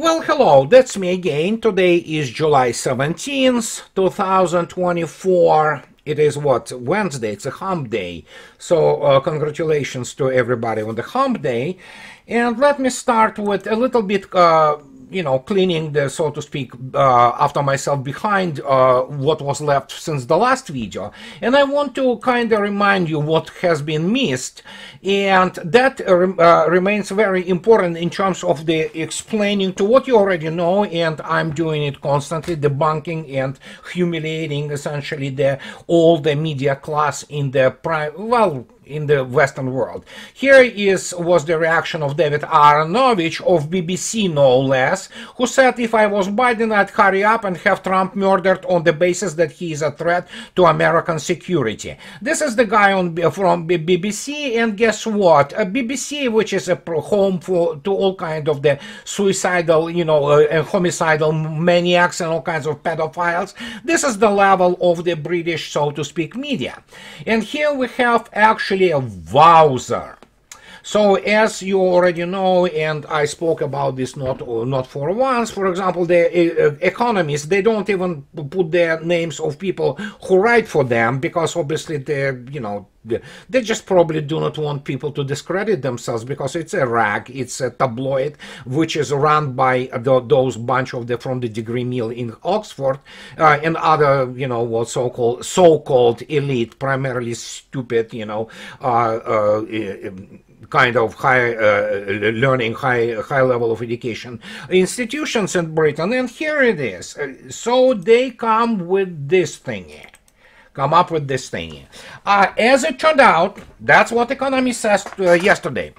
Well, hello, that's me again. Today is July 17th, 2024. It is what? Wednesday. It's a hump day. So congratulations to everybody on the hump day. And let me start with a little bit, cleaning the, so to speak, after myself behind what was left since the last video. And I want to kind of remind you what has been missed. And that remains very important in terms of the explaining to what you already know. And I'm doing it constantly, debunking and humiliating essentially all the media class in the in the Western world. Here was the reaction of David Aronovich of BBC, no less, who said, if I was Biden, I'd hurry up and have Trump murdered on the basis that he is a threat to American security. This is the guy from BBC, and guess what? BBC, which is a home to all kinds of the suicidal, homicidal maniacs and all kinds of pedophiles. This is the level of the British, so to speak, media. And here we have actually a wowzer. So as you already know, and I spoke about this not for once, for example, the economists, they don't even put their names of people who write for them, because obviously they just probably do not want people to discredit themselves, because it's a rag, it's a tabloid, which is run by those bunch of from the degree mill in Oxford and other, what so-called elite, primarily stupid, kind of high learning, high level of education institutions in Britain. And here it is. So they come with this thingy. As it turned out, that's what Economist says yesterday.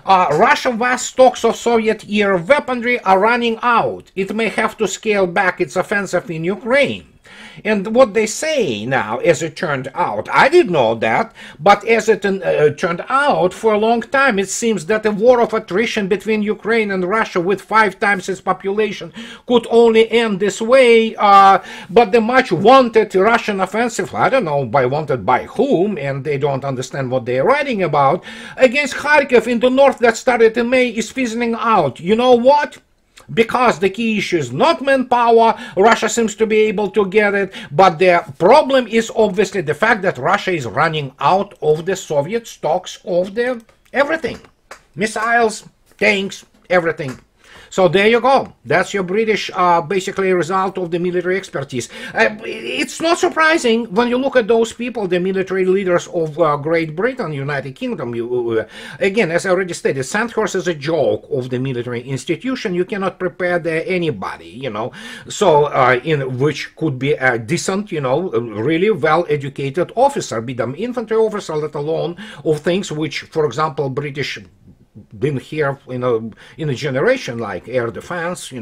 Russia's vast stocks of Soviet-era weaponry are running out. It may have to scale back its offensive in Ukraine. And what they say now, as it turned out, I didn't know that, but as it turned out, for a long time, it seems that a war of attrition between Ukraine and Russia with 5 times its population could only end this way. But the much wanted Russian offensive, I don't know wanted by whom, and they don't understand what they're writing about, against Kharkiv in the north that started in May is fizzling out. You know what? Because the key issue is not manpower, Russia seems to be able to get it, but the problem is obviously the fact that Russia is running out of the Soviet stocks of everything. Missiles, tanks, everything. So there you go. That's your British, basically, result of the military expertise. It's not surprising when you look at those people, the military leaders of Great Britain, United Kingdom. Again, as I already stated, Sandhurst is a joke of the military institution. You cannot prepare anybody, So, which could be a decent, really well-educated officer, be them infantry officer, let alone of things which, for example, British been here in a generation, like air defense,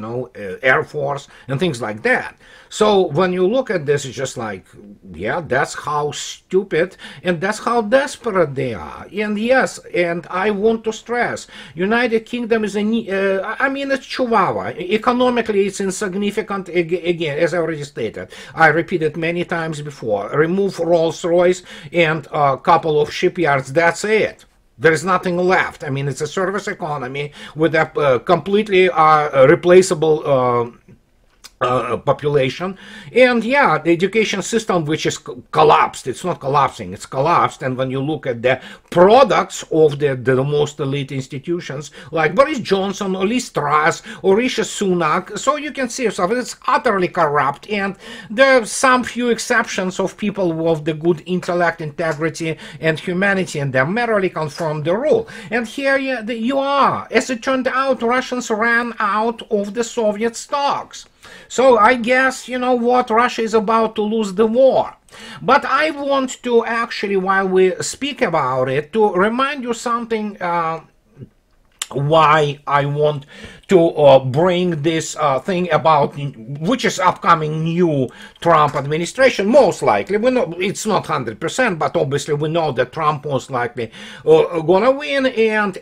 Air Force and things like that. So when you look at this, it's just like, yeah, that's how stupid and that's how desperate they are. And yes, and I want to stress, United Kingdom is it's Chihuahua. Economically, it's insignificant. Again, as I already stated, I repeated many times before, remove Rolls-Royce and a couple of shipyards, that's it. There is nothing left. I mean, it's a service economy with a completely replaceable population. And yeah, the education system, which is collapsed. It's not collapsing, it's collapsed. And when you look at the products of the most elite institutions, like Boris Johnson or Liz Truss or Rishi Sunak, so you can see yourself, it's utterly corrupt. And there are some few exceptions of people of the good intellect, integrity, and humanity, and they merely confirm the rule. And here you are. As it turned out, Russians ran out of the Soviet stocks. So I guess, Russia is about to lose the war. But I want to actually, while we speak about it, to remind you something why I want to bring this thing about, which is upcoming new Trump administration, most likely. We know it's not 100%, but obviously we know that Trump most likely gonna win, and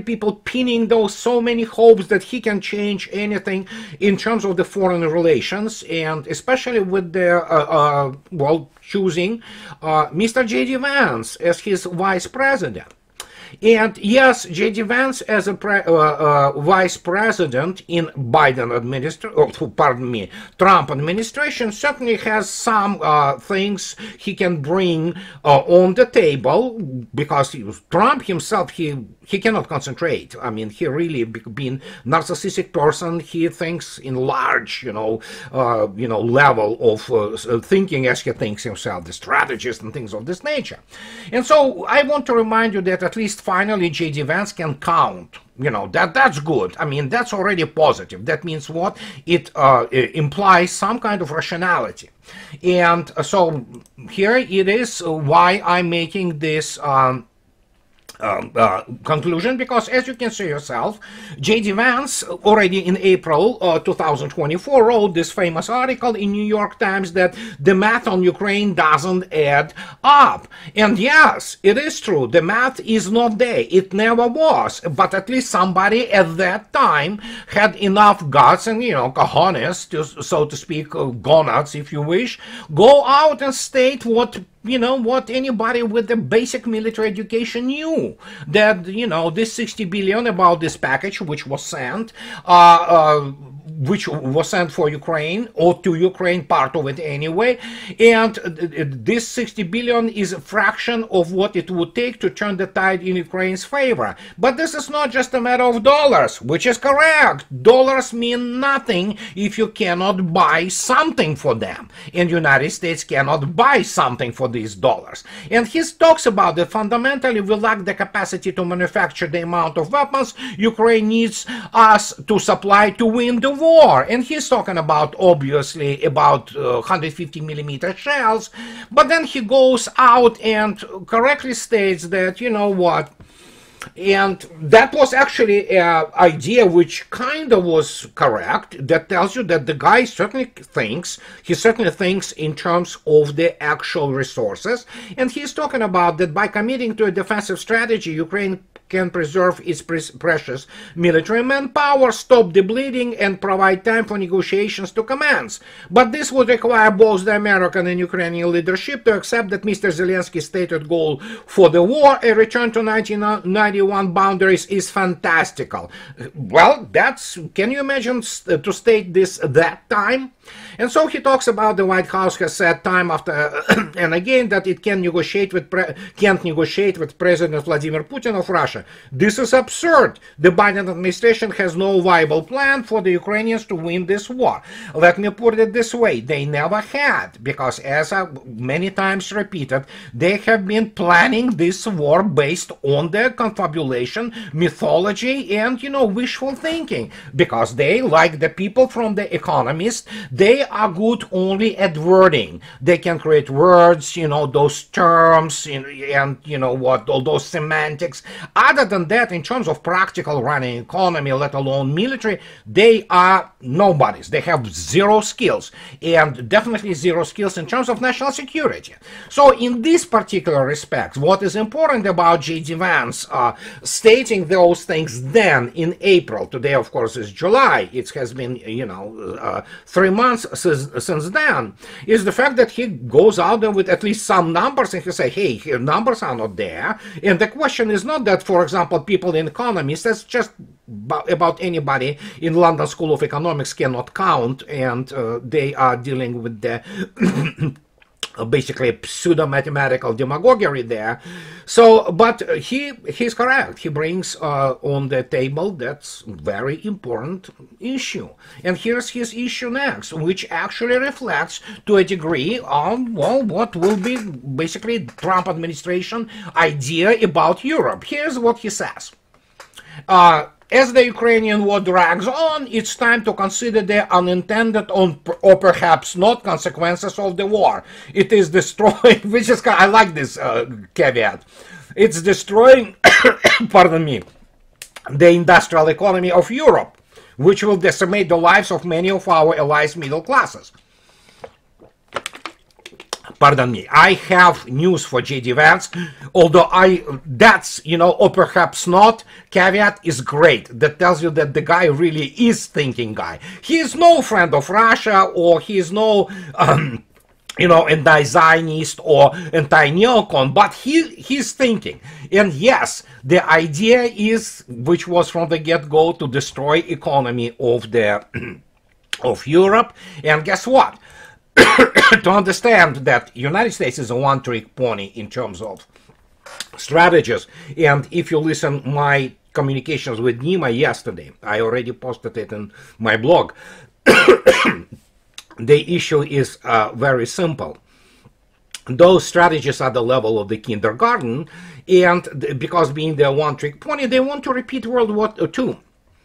people pinning those so many hopes that he can change anything in terms of the foreign relations, and especially with the, choosing Mr. J.D.Vance as his vice president. And yes, J.D. Vance as a vice president in Biden administration, pardon me, Trump administration certainly has some things he can bring on the table, because Trump himself, he cannot concentrate. I mean, he really being narcissistic person. He thinks in large, level of thinking as he thinks himself, the strategist and things of this nature. And so I want to remind you that at least finally J.D. Vance can count. That's good. I mean, that's already positive. That means what? It implies some kind of rationality. And so here it is why I'm making this conclusion, because as you can see yourself, J.D. Vance already in April 2024 wrote this famous article in New York Times that the math on Ukraine doesn't add up. And yes, it is true, the math is not there, it never was, but at least somebody at that time had enough guts and cojones, to, so to speak, gonads if you wish, go out and state what anybody with the basic military education knew, that this 60 billion about this package which was sent for Ukraine, or to Ukraine, part of it anyway, and this 60 billion is a fraction of what it would take to turn the tide in Ukraine's favor. But this is not just a matter of dollars, which is correct. Dollars mean nothing if you cannot buy something for them, and the United States cannot buy something for these dollars. And he talks about that fundamentally we lack the capacity to manufacture the amount of weapons Ukraine needs us to supply to win the war. And he's talking about, obviously, about 150 millimeter shells, but then he goes out and correctly states that, and that was actually an idea which kind of was correct, that tells you that the guy certainly thinks in terms of the actual resources, and he's talking about that by committing to a defensive strategy, Ukraine can preserve its precious military manpower, stop the bleeding, and provide time for negotiations to commence. But this would require both the American and Ukrainian leadership to accept that Mr. Zelensky's stated goal for the war, a return to 1991 boundaries, is fantastical. Well, can you imagine to state this that time? And so he talks about the White House has said time after and again that it can't negotiate with President Vladimir Putin of Russia. This is absurd. The Biden administration has no viable plan for the Ukrainians to win this war. Let me put it this way, they never had, because as I many times repeated, they have been planning this war based on their confabulation, mythology, and wishful thinking, because they, like the people from The Economist, they are good only at wording. They can create words, those terms, and all those semantics. Other than that, in terms of practical running economy, let alone military, they are nobodies. They have zero skills, and definitely zero skills in terms of national security. So in this particular respect, what is important about J.D. Vance stating those things then in April, today of course is July, it has been 3 months since then, is the fact that he goes out there with at least some numbers and he say, hey, here numbers are not there. And the question is not that, for example, people in economists, that's just about anybody in London School of Economics cannot count, and they are dealing with the basically pseudo-mathematical demagoguery there. So, but he's correct. He brings on the table that's very important issue. And here's his issue next, which actually reflects to a degree on, well, what will be basically Trump administration idea about Europe. Here's what he says. As the Ukrainian war drags on, it's time to consider the unintended or perhaps not consequences of the war. It is destroying, which is, I like this caveat, it's destroying, pardon me, the industrial economy of Europe, which will decimate the lives of many of our allies' middle classes. Pardon me, I have news for J.D. Vance, although that's, or perhaps not, caveat is great. That tells you that the guy really is thinking guy. He is no friend of Russia, or he is no anti-Zionist or anti-neocon, but he's thinking. And yes, the idea is, which was from the get-go, to destroy economy of the of Europe. And guess what? To understand that United States is a one-trick pony in terms of strategies. And if you listen my communications with Nima yesterday, I already posted it in my blog. The issue is very simple. Those strategies are the level of the kindergarten, and because being the one-trick pony, they want to repeat World War II.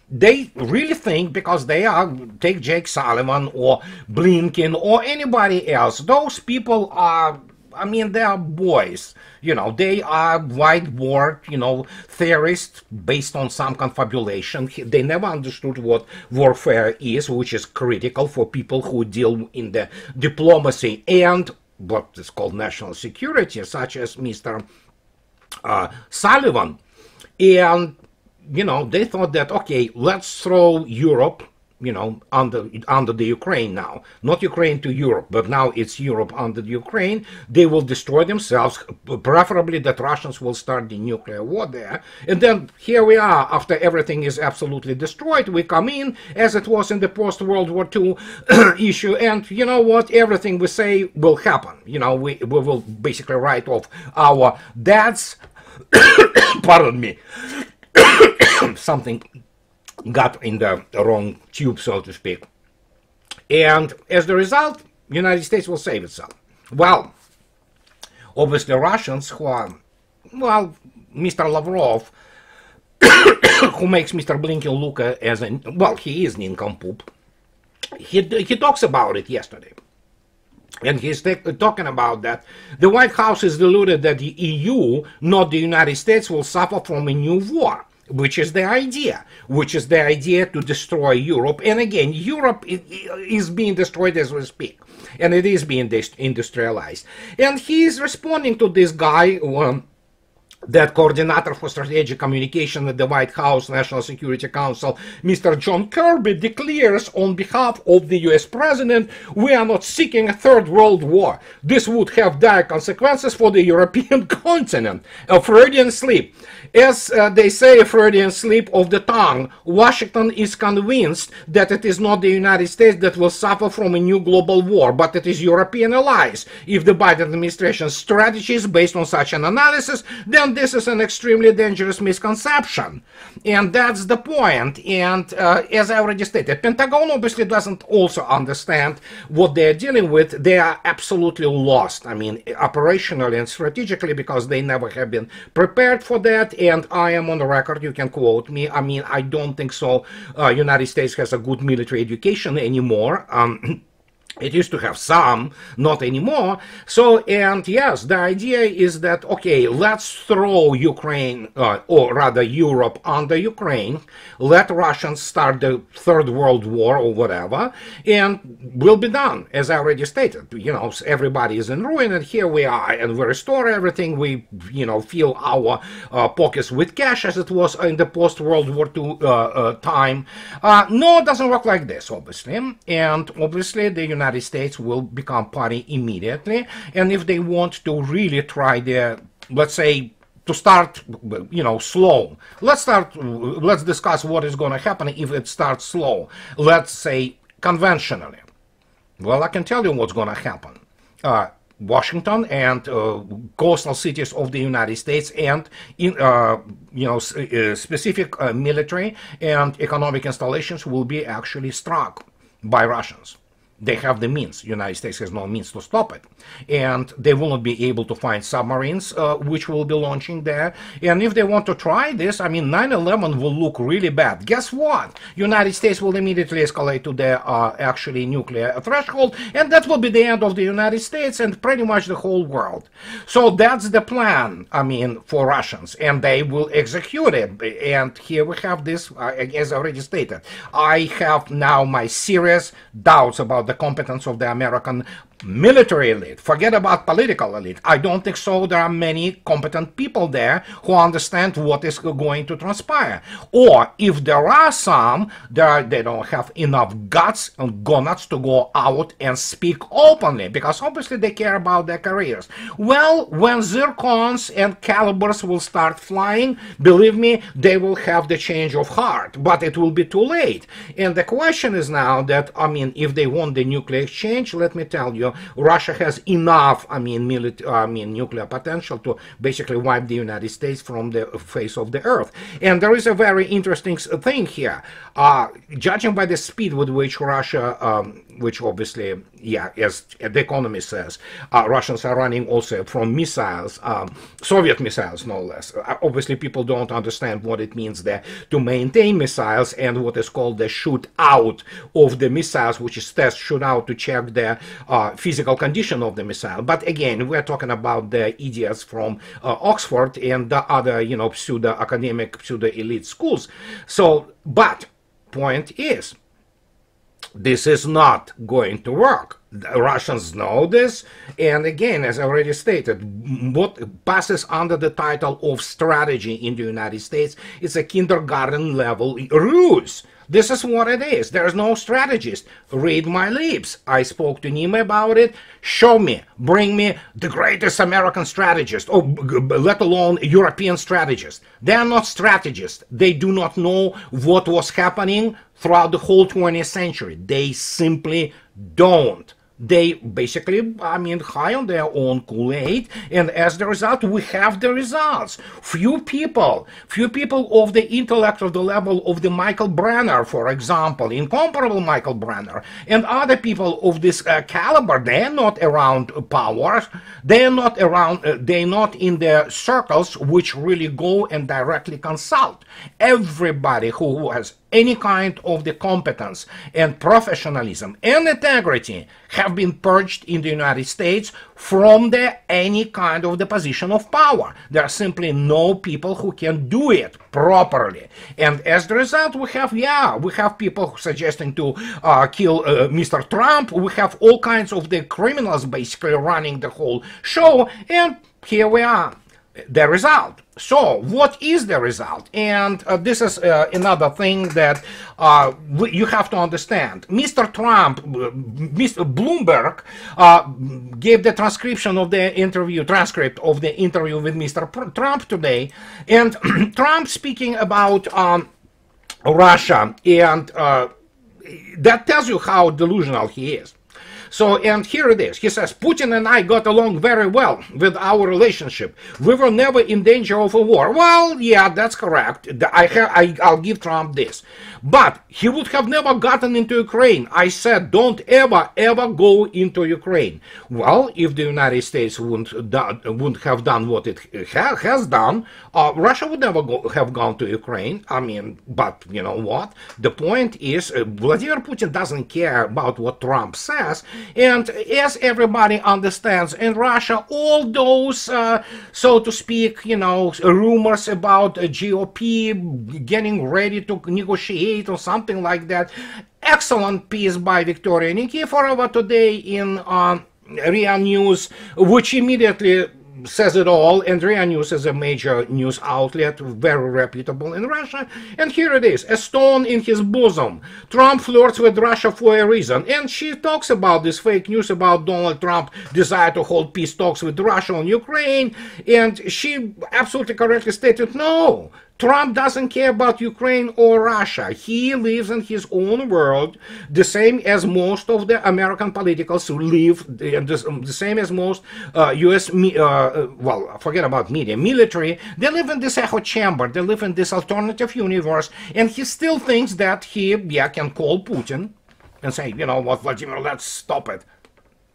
They really think, because they are, take Jake Sullivan or Blinken or anybody else, those people are, they are boys. They are whiteboard, theorists based on some confabulation. They never understood what warfare is, which is critical for people who deal in the diplomacy and what is called national security, such as Mr. Sullivan. And, they thought that, okay, let's throw Europe, under the Ukraine now. Not Ukraine to Europe, but now it's Europe under the Ukraine. They will destroy themselves, preferably that Russians will start the nuclear war there. And then here we are, after everything is absolutely destroyed, we come in, as it was in the post-World War II issue, and you know what? Everything we say will happen. We will basically write off our dads. Pardon me. Something got in the wrong tube, so to speak. And as the result, the United States will save itself. Well, obviously Russians who are, Mr. Lavrov, who makes Mr. Blinken look as he is nincompoop. He talks about it yesterday. And he's talking about that the White House is deluded that the EU, not the United States, will suffer from a new war. Which is the idea to destroy Europe. And again, Europe is being destroyed as we speak, and it is being industrialized. And he is responding to this guy, that coordinator for strategic communication at the White House National Security Council, Mr. John Kirby, declares on behalf of the US president, we are not seeking a third world war. This would have dire consequences for the European continent. A Freudian slip. As they say, a Freudian slip of the tongue. Washington is convinced that it is not the United States that will suffer from a new global war, but it is European allies. If the Biden administration's strategy is based on such an analysis, then this is an extremely dangerous misconception. And that's the point. And as I already stated, Pentagon obviously doesn't also understand what they're dealing with. They are absolutely lost. Operationally and strategically, because they never have been prepared for that. And I am on the record, you can quote me. I don't think so. United States has a good military education anymore. It used to have some, not anymore. So, and yes, the idea is that, okay, let's throw Ukraine, or rather Europe under Ukraine, let Russians start the Third World War or whatever, and we'll be done, as I already stated. Everybody is in ruin, and here we are, and we restore everything. We, fill our pockets with cash, as it was in the post-World War II time. No, it doesn't work like this, obviously. And obviously, the United States will become party immediately, and if they want to really try their, let's say, to start, slow. Let's discuss what is going to happen if it starts slow. Let's say conventionally. Well, I can tell you what's going to happen. Washington and coastal cities of the United States and specific military and economic installations will be actually struck by Russians. They have the means. The United States has no means to stop it. And they will not be able to find submarines which will be launching there. And if they want to try this, 9/11 will look really bad. Guess what? United States will immediately escalate to their actually nuclear threshold, and that will be the end of the United States and pretty much the whole world. So that's the plan, for Russians, and they will execute it. And here we have this, as I already stated. I have now my serious doubts about the competence of the American military elite. Forget about political elite. I don't think so. There are many competent people there who understand what is going to transpire. Or if there are some, they don't have enough guts and gonads to go out and speak openly, because obviously they care about their careers. Well, when zircons and calibers will start flying, believe me, they will have the change of heart, but it will be too late. And the question is now that, I mean, if they want the nuclear exchange, let me tell you, Russia has enough, nuclear potential to basically wipe the United States from the face of the earth. And there is a very interesting thing here. Judging by the speed with which Russia, which obviously, yeah, as the Economist says, Russians are running also from missiles, Soviet missiles, no less. Obviously, people don't understand what it means there to maintain missiles and what is called the shoot out of the missiles, which is test shoot out to check the physical condition of the missile. But again, we're talking about the idiots from Oxford and the other, pseudo-academic, pseudo-elite schools. So, but point is, this is not going to work. The Russians know this, and again, as I already stated, what passes under the title of strategy in the United States is a kindergarten level ruse. This is what it is. There is no strategist. Read my lips. I spoke to Nima about it. Show me, bring me the greatest American strategist, or let alone European strategist. They are not strategists. They do not know what was happening throughout the whole 20th century. They simply don't. They basically, high on their own Kool-Aid, and as the result, we have the results. Few people of the intellect of the level of the Michael Brenner, for example, incomparable Michael Brenner, and other people of this caliber, they're not around power, they're not in the circles which really go and directly consult. Everybody who has any kind of the competence and professionalism and integrity have been purged in the United States from any kind of the position of power. There are simply no people who can do it properly. And as the result, we have people suggesting to kill Mr. Trump. We have all kinds of the criminals basically running the whole show. And here we are. The result. So, what is the result? And this is another thing that you have to understand. Mr. Trump, Mr. Bloomberg, gave the transcript of the interview with Mr. Trump today, and Trump speaking about Russia, and that tells you how delusional he is. So, and here it is. He says, Putin and I got along very well with our relationship. We were never in danger of a war. Well, yeah, that's correct. I'll give Trump this. But he would have never gotten into Ukraine. I said, don't ever go into Ukraine. Well, if the United States wouldn't have done what it has done, Russia would never have gone to Ukraine. But you know what? The point is, Vladimir Putin doesn't care about what Trump says. And as everybody understands in Russia, all those, so to speak, rumors about GOP getting ready to negotiate or something like that. Excellent piece by Victoria Nikiforova today in RIA News, which immediately says it all, and RIA News is a major news outlet, very reputable in Russia. And here it is, a stone in his bosom. Trump flirts with Russia for a reason. And she talks about this fake news about Donald Trump's desire to hold peace talks with Russia on Ukraine. And she absolutely correctly stated, no, Trump doesn't care about Ukraine or Russia. He lives in his own world, the same as most of the American politicals who live, the same as most U.S., forget about media, military. They live in this echo chamber. They live in this alternative universe. And he still thinks that he can call Putin and say, you know what, Vladimir, let's stop it.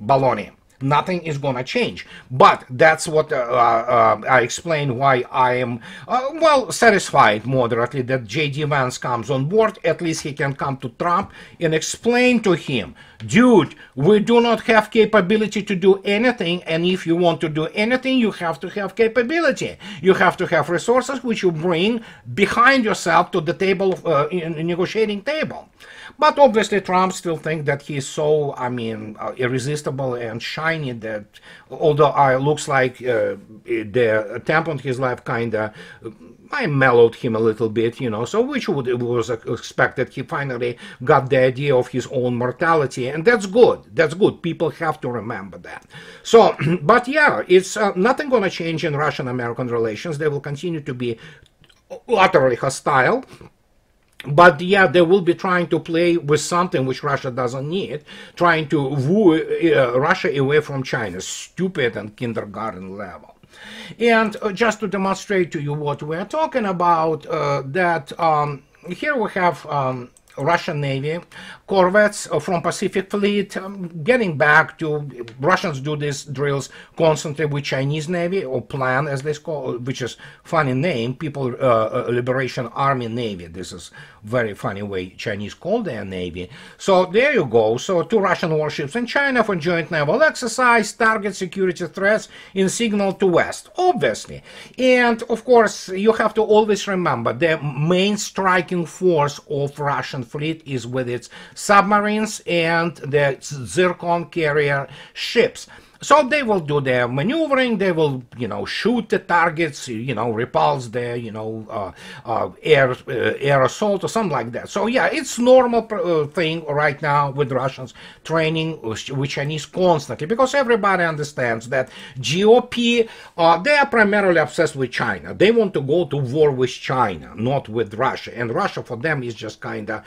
Baloney. Nothing is going to change. But that's what I explain why I am, satisfied moderately that J.D.Vance comes on board. At least he can come to Trump and explain to him, Dude, we do not have capability to do anything, and if you want to do anything, you have to have capability. You have to have resources which you bring behind yourself to the table, in negotiating table. But obviously, Trump still thinks that he's so, irresistible and shiny that, although looks like the attempt on his life kind of, I mellowed him a little bit, so which was expected. He finally got the idea of his own mortality, and that's good. That's good. People have to remember that. So, but yeah, it's nothing going to change in Russian-American relations. They will continue to be utterly hostile. But yeah, they will be trying to play with something which Russia doesn't need, trying to woo Russia away from China, stupid and kindergarten level. And just to demonstrate to you what we are talking about, here we have Russian Navy corvettes from Pacific Fleet getting back to. Russians do these drills constantly with Chinese Navy, or plan as they call it, which is funny name, People Liberation Army Navy. This is very funny way Chinese call their Navy. So there you go. So 2 Russian warships in China for joint naval exercise, target security threats in signal to West, obviously. And of course, you have to always remember the main striking force of Russian fleet is with its submarines and the Zircon carrier ships. So they will do their maneuvering, they will, shoot the targets, repulse the, air assault or something like that. So yeah, it's normal thing right now with Russians training with Chinese constantly, because everybody understands that GOP, they are primarily obsessed with China. They want to go to war with China, not with Russia. And Russia for them is just kind of,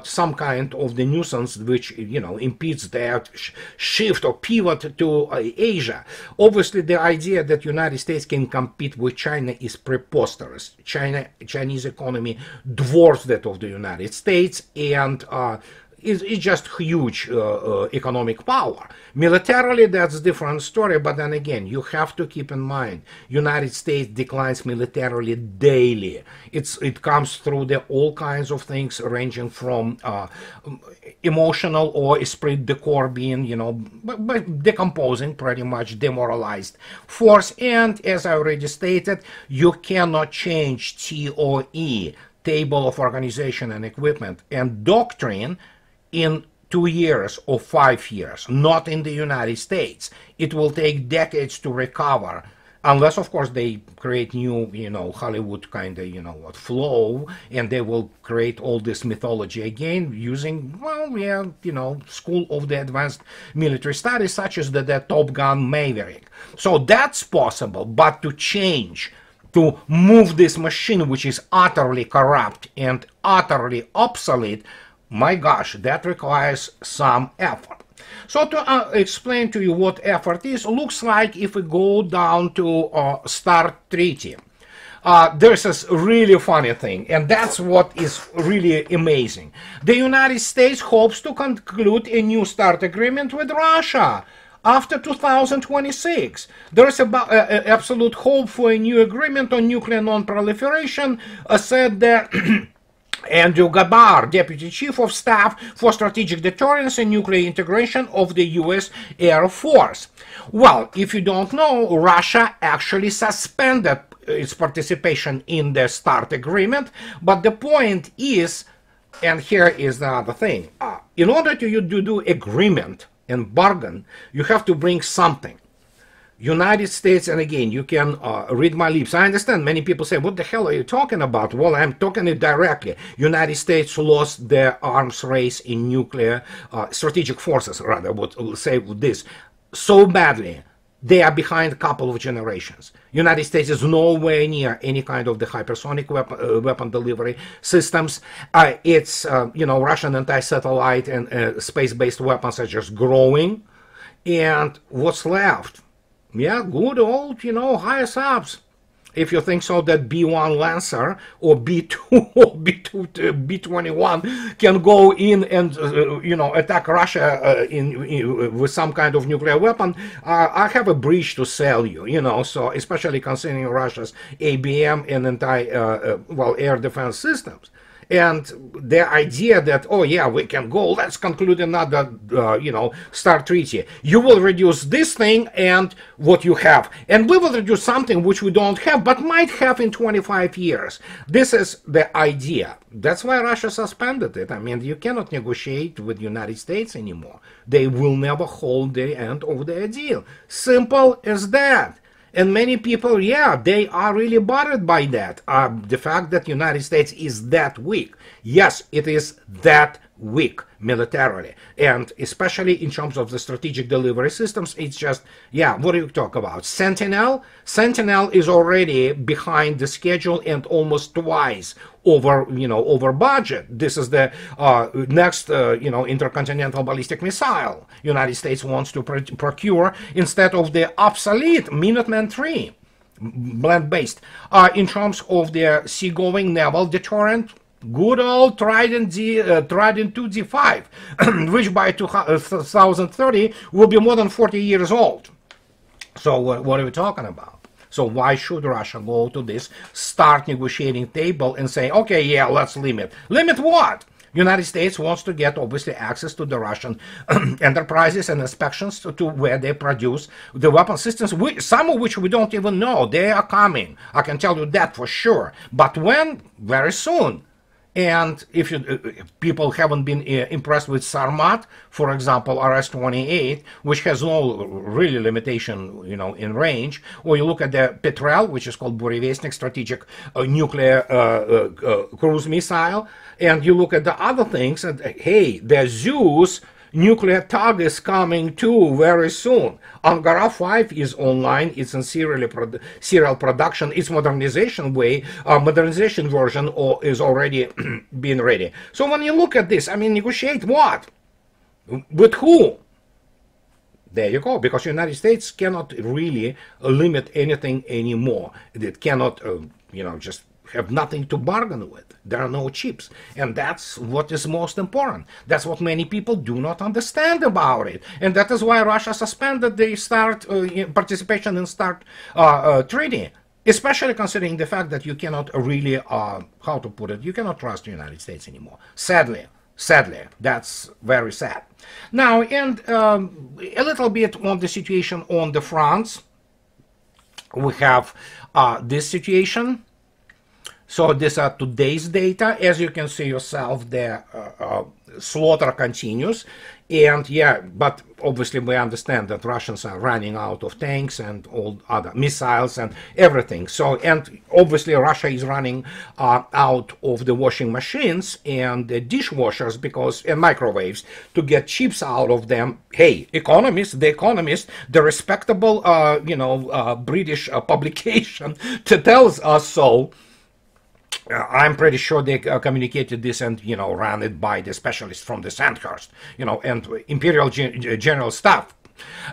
some kind of the nuisance which, impedes their shift or pivot to Asia. Obviously, the idea that United States can compete with China is preposterous. Chinese economy dwarfs that of the United States, and is just huge economic power. Militarily, that's a different story, but then again, you have to keep in mind, United States declines militarily daily. It comes through all kinds of things, ranging from emotional or esprit de corps being, decomposing, pretty much demoralized force. And as I already stated, you cannot change TOE, Table of Organization and Equipment, and doctrine in 2 years or 5 years, not in the United States. It will take decades to recover, unless, of course, they create new, Hollywood kind of, flow, and they will create all this mythology again using, School of the Advanced Military Studies, such as the Top Gun Maverick. So that's possible, but to change, to move this machine, which is utterly corrupt and utterly obsolete, my gosh, that requires some effort. So to explain to you what effort is, looks like if we go down to START Treaty, there's this really funny thing, and that's what is really amazing. The United States hopes to conclude a new START agreement with Russia after 2026. There is absolute hope for a new agreement on nuclear non-proliferation, said that Andrew Gabar, Deputy Chief of Staff for Strategic Deterrence and Nuclear Integration of the U.S. Air Force. Well, if you don't know, Russia actually suspended its participation in the START agreement, but the point is, and here is the other thing, in order to do agreement and bargain, you have to bring something. United States, and again, you can read my lips. I understand many people say, what the hell are you talking about? Well, I'm talking it directly. United States lost their arms race in nuclear, strategic forces, rather, would say this, so badly. They are behind a couple of generations. United States is nowhere near any kind of the hypersonic weapon delivery systems. It's, Russian anti-satellite and space-based weapons are just growing. And what's left? Yeah, good old, highest ups. If you think so that B-1 Lancer or B-2 or B-21 can go in and, attack Russia with some kind of nuclear weapon, I have a breach to sell you, so especially concerning Russia's ABM and air defense systems. And the idea that, oh yeah, we can go, let's conclude another, START treaty. You will reduce this thing and what you have. And we will reduce something which we don't have, but might have in 25 years. This is the idea. That's why Russia suspended it. I mean, you cannot negotiate with the United States anymore. They will never hold the end of the deal. Simple as that. And many people, yeah, they are really bothered by that. The fact that the United States is that weak. Yes, it is that weak militarily. And especially in terms of the strategic delivery systems, it's just, yeah, what do you talk about? Sentinel? Sentinel is already behind the schedule and almost twice over budget. This is the next, intercontinental ballistic missile United States wants to procure instead of the obsolete Minuteman III, land-based. In terms of the seagoing naval deterrent, good old Trident 2D5, which by 2030 will be more than 40 years old. So what are we talking about? So why should Russia go to this start negotiating table and say, okay, yeah, let's limit. Limit what? United States wants to get, obviously, access to the Russian enterprises and inspections to where they produce the weapon systems, some of which we don't even know. They are coming. I can tell you that for sure. But when? Very soon. And if people haven't been impressed with Sarmat, for example, RS-28, which has no really limitation, in range, or you look at the Petrel, which is called Burevestnik strategic nuclear cruise missile, and you look at the other things, and hey, the Zeus nuclear tug is coming too very soon. Angara 5 is online. It's in serial production. Its modernization version is already being ready. So when you look at this, I mean, negotiate what? With who? There you go. Because the United States cannot really limit anything anymore. It cannot, just have nothing to bargain with. There are no chips. And that's what is most important. That's what many people do not understand about it. And that is why Russia suspended the START participation in START treaty. Especially considering the fact that you cannot really, how to put it, you cannot trust the United States anymore. Sadly, that's very sad. Now, and a little bit on the situation on the fronts. We have this situation. So these are today's data. As you can see yourself, the slaughter continues. And yeah, but obviously we understand that Russians are running out of tanks and all other missiles and everything. So, and obviously Russia is running out of the washing machines and the dishwashers and microwaves to get chips out of them. Hey, The Economist, the respectable, British publication tells us so. I'm pretty sure they communicated this and, ran it by the specialists from the Sandhurst, and Imperial General Staff.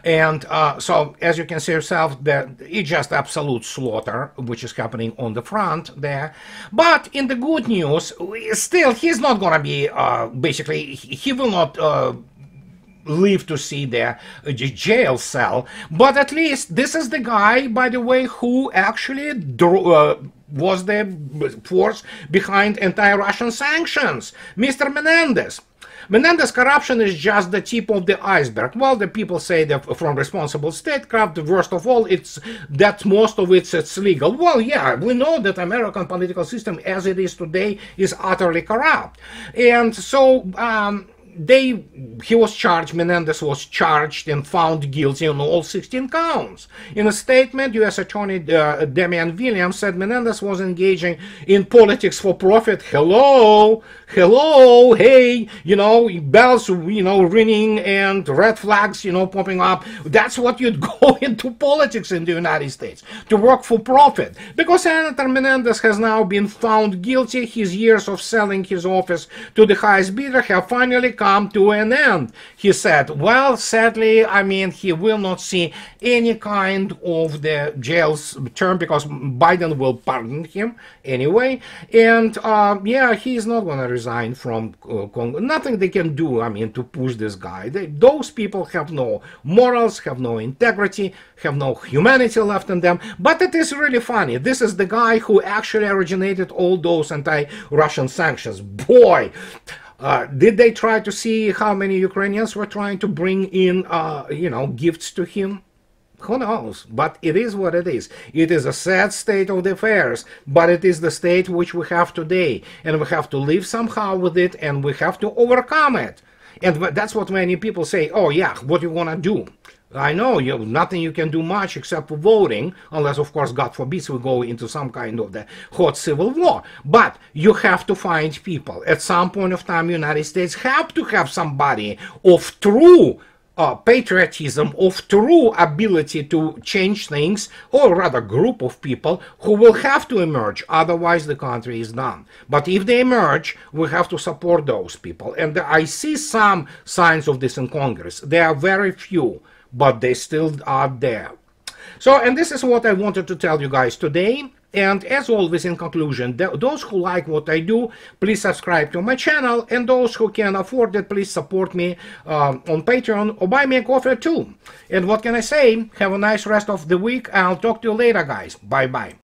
And so, as you can see yourself, it's just absolute slaughter, which is happening on the front there. But in the good news, still, he's not going to be, basically, he will not live to see the jail cell. But at least this is the guy, by the way, who actually was the force behind anti-Russian sanctions, Mr. Menendez. Menendez corruption is just the tip of the iceberg. Well, the people say that from responsible statecraft, the worst of all, it's that most of it's legal. Well, yeah, we know that American political system as it is today is utterly corrupt. And so Menendez was charged and found guilty on all 16 counts. In a statement, U.S. Attorney Damian Williams said Menendez was engaging in politics for profit. Hello, hey, bells, ringing and red flags, popping up. That's what you'd go into politics in the United States, to work for profit. Because Senator Menendez has now been found guilty, his years of selling his office to the highest bidder have finally come to an end. He said, well, sadly, I mean, he will not see any kind of the jail's term because Biden will pardon him anyway. And yeah, he's not going to resign from Congress. Nothing they can do, I mean, to push this guy. Those people have no morals, have no integrity, have no humanity left in them. But it is really funny. This is the guy who actually originated all those anti-Russian sanctions. Boy, did they try to see how many Ukrainians were trying to bring in, you know, gifts to him? Who knows? But it is what it is. It is a sad state of the affairs, but it is the state which we have today. And we have to live somehow with it, and we have to overcome it. And that's what many people say, oh yeah, what do you want to do? I know nothing you can do much except for voting, unless, of course, God forbids we go into some kind of the hot civil war. But you have to find people. At some point of time, United States have to have somebody of true patriotism, of true ability to change things, or rather group of people who will have to emerge, otherwise the country is done. But if they emerge, we have to support those people. And I see some signs of this in Congress. There are very few, but they still are there. So, and this is what I wanted to tell you guys today. And as always, in conclusion, those who like what I do, please subscribe to my channel. And those who can afford it, please support me on Patreon or buy me a coffee too. And what can I say? Have a nice rest of the week. I'll talk to you later, guys. Bye-bye.